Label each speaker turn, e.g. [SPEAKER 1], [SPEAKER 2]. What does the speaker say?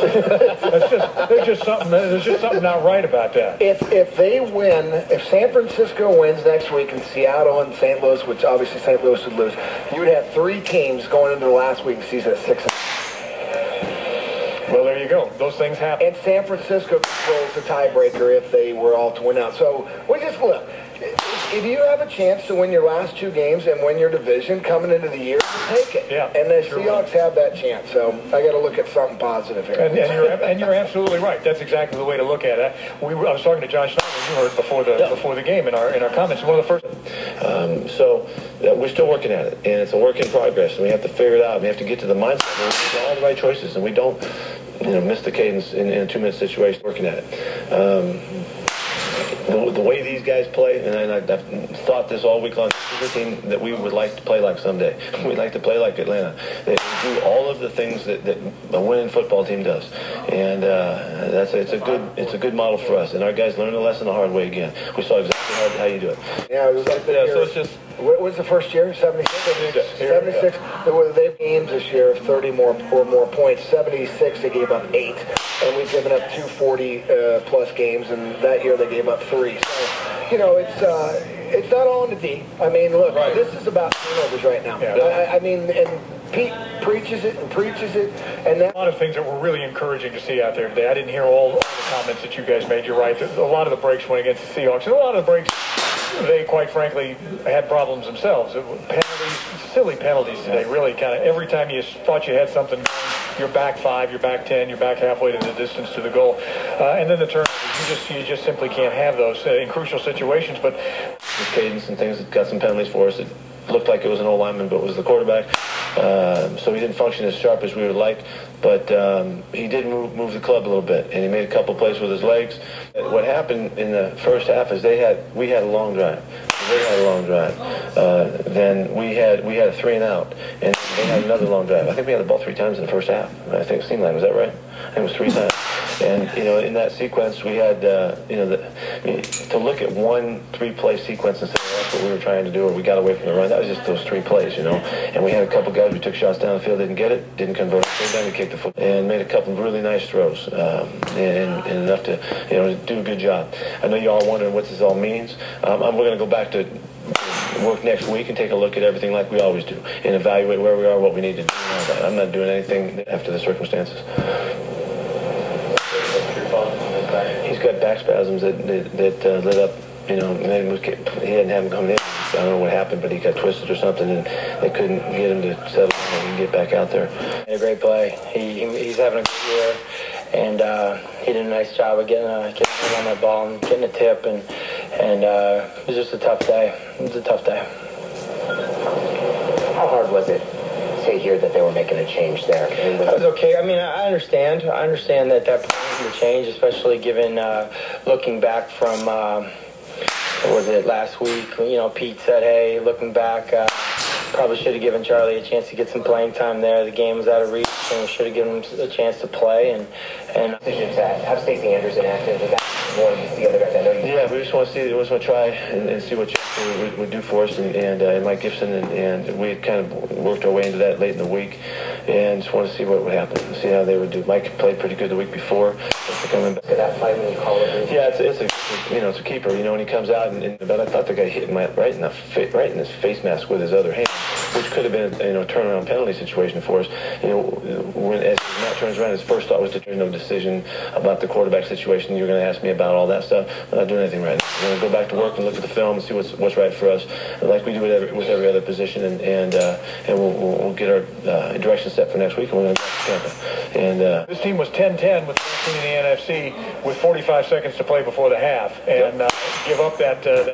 [SPEAKER 1] There's just something not right about that.
[SPEAKER 2] If they win, if San Francisco wins next week and Seattle and St. Louis, which obviously St. Louis would lose, you would have 3 teams going into the last week of the season at 6.
[SPEAKER 1] Well, there you go. Those things happen.
[SPEAKER 2] And San Francisco controls the tiebreaker if they were all to win out. So we just look. If you have a chance to win your last 2 games and win your division coming into the year, take it.
[SPEAKER 1] Yeah,
[SPEAKER 2] and the Seahawks have that chance. So I got to look at something positive here.
[SPEAKER 1] And you're absolutely right. That's exactly the way to look at it. I was talking to John Schneider. You heard before the game in our comments. One of the first.
[SPEAKER 3] So we're still working at it, and it's a work in progress. And we have to figure it out. We have to get to the mindset where we make all the right choices, and we don't, miss the cadence in a 2-minute situation. Working at it. The way these guys play, and I've thought this all week long, this is a team that we would like to play like someday. We'd like to play like Atlanta. They do all of the things that a winning football team does, and it's a good model for us. And our guys learned the lesson the hard way again. We saw exactly how you do it.
[SPEAKER 2] Yeah, it was like
[SPEAKER 1] so it's just.
[SPEAKER 2] What was the first year? 76? 76. They have games this year of 30 or more points. 76, they gave up 8. And we've given up 240-plus games, and that year they gave up 3. So, it's not all in the D. I mean, look, This is about turnovers right now.
[SPEAKER 1] Yeah.
[SPEAKER 2] I mean, and Pete preaches it, and that.
[SPEAKER 1] A lot of things that were really encouraging to see out there today. I didn't hear all the comments that you guys made. You're right. A lot of the breaks went against the Seahawks, and a lot of the breaks, they quite frankly had problems themselves. Penalties, silly penalties today. Really, kind of every time you thought you had something, you're back 5, you're back 10, you're back halfway to the distance to the goal, and then the turnovers. You just simply can't have those in crucial situations. But
[SPEAKER 3] the cadence and things that got some penalties for us. It looked like it was an old lineman, but it was the quarterback. So he didn't function as sharp as we would like, but he did move the club a little bit, and he made a couple plays with his legs. What happened in the first half is we had a long drive. They had a long drive. Then we had a 3 and out, and they had another long drive. I think we had the ball 3 times in the first half. I think it seemed like, was that right? I think it was 3 times. And in that sequence, we had to look at one 3-play sequence and say, well, that's what we were trying to do, or we got away from the run. That was just those 3 plays, And we had a couple guys who took shots down the field, didn't get it, didn't convert. Then we kicked the football and made a couple of really nice throws, and enough to do a good job. I know you all wondering what this all means. We're going to go back to work next week and take a look at everything like we always do and evaluate where we are, what we need to do. I'm not doing anything after the circumstances. He's got back spasms that lit up. He didn't have him coming in. I don't know what happened, but he got twisted or something, and they couldn't get him to settle down and get back out there.
[SPEAKER 4] A great play. He's having a good year, and he did a nice job of getting on that ball and getting a tip, and it was just a tough day. It was a tough day.
[SPEAKER 5] How hard was it to hear that they were making a change there?
[SPEAKER 4] That was okay. I mean, I understand. I understand that plan was a change, especially given looking back from, what was it, last week? Pete said, hey, looking back, probably should have given Charlie a chance to get some playing time there. The game was out of reach, and we should have given him a chance to play. And
[SPEAKER 5] decision to have Stacey Andrews inactive, was that more to see other guys? I know you.
[SPEAKER 3] Yeah, we just want to see. We just want to try and see what Chester would do for us, and Mike Gibson, and we had kind of worked our way into that late in the week, and just want to see what would happen, see how they would do. Mike played pretty good the week before.
[SPEAKER 5] Coming back to that fight when you call it.
[SPEAKER 3] Yeah, it's a keeper. When he comes out, but I thought the guy hit him right in his face mask with his other hand, which could have been a turnaround penalty situation for us. As Matt turns around, his first thought was to turn no decision about the quarterback situation. You're going to ask me about all that stuff. I'm not doing anything right now. We're going to go back to work and look at the film and see what's right for us, like we do with every other position, and we'll get our direction set for next week, and we're going to go to Tampa. And
[SPEAKER 1] this team was 10-10 with in the NFC with 45 seconds to play before the half, and give up that.